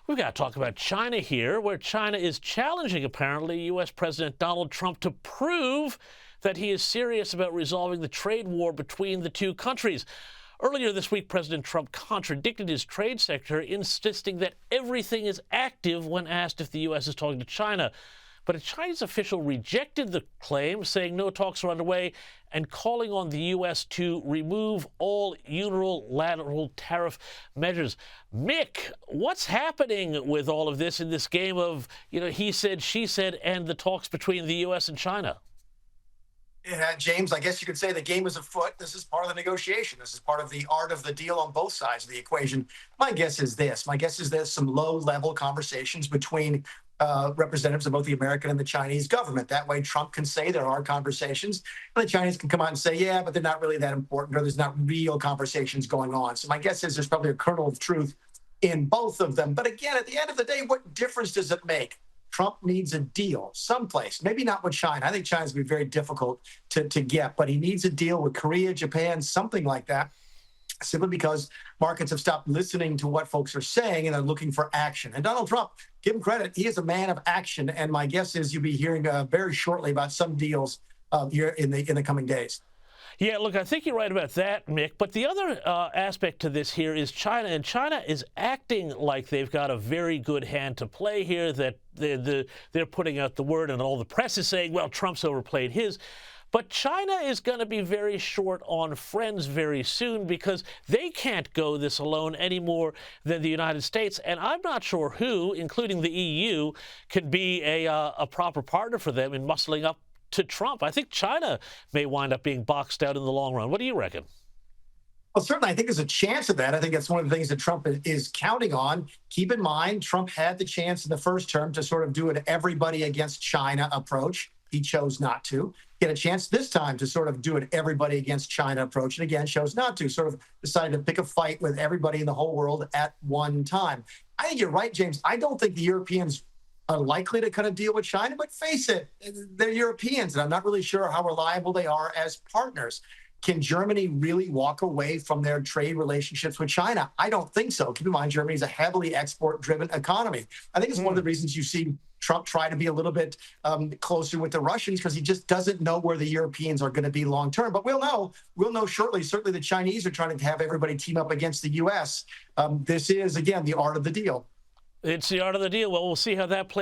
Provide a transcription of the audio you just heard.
We've got to talk about China here, where China is challenging, apparently, U.S. President Donald Trump to prove that he is serious about resolving the trade war between the two countries. Earlier this week, President Trump contradicted his trade secretary, insisting that everything is active when asked if the U.S. is talking to China. But a Chinese official rejected the claim, saying no talks are underway and calling on the U.S. to remove all unilateral tariff measures. Mick, what's happening with all of this in this game of, he said, she said, and the talks between the U.S. and China? Yeah, James, I guess you could say the game is afoot. This is part of the negotiation. This is part of the art of the deal on both sides of the equation. My guess is this. My guess is there's some low-level conversations between representatives of both the American and the Chinese government. That way, Trump can say there are conversations, and the Chinese can come out and say, yeah, but they're not really that important, or there's not real conversations going on. So my guess is there's probably a kernel of truth in both of them. But again, at the end of the day, what difference does it make? Trump needs a deal someplace, maybe not with China. I think China's going to be very difficult to get, but he needs a deal with Korea, Japan, something like that, simply because markets have stopped listening to what folks are saying and are looking for action. And Donald Trump, give him credit, he is a man of action. And my guess is you'll be hearing very shortly about some deals here in the coming days. Yeah, look, I think you're right about that, Mick. But the other aspect to this here is China, and China is acting like they've got a very good hand to play here, that they're putting out the word, and all the press is saying, well, Trump's overplayed his. But China is going to be very short on friends very soon, because they can't go this alone any more than the United States. And I'm not sure who, including the EU, can be a proper partner for them in muscling up to Trump. I think China may wind up being boxed out in the long run. What do you reckon? Well, certainly, I think there's a chance of that. I think that's one of the things that Trump is counting on. Keep in mind, Trump had the chance in the first term to sort of do an everybody against China approach. He chose not to. He had a chance this time to sort of do an everybody against China approach, and again, chose not to. Sort of decided to pick a fight with everybody in the whole world at one time. I think you're right, James. I don't think the Europeans are likely to kind of deal with China, but face it, they're Europeans, and I'm not really sure how reliable they are as partners. Can Germany really walk away from their trade relationships with China? I don't think so. Keep in mind, Germany is a heavily export-driven economy. I think it's one of the reasons you see Trump try to be a little bit closer with the Russians, because he just doesn't know where the Europeans are going to be long term. But we'll know shortly. Certainly the Chinese are trying to have everybody team up against the U.S. This is, again, the art of the deal. It's the art of the deal. Well, we'll see how that plays.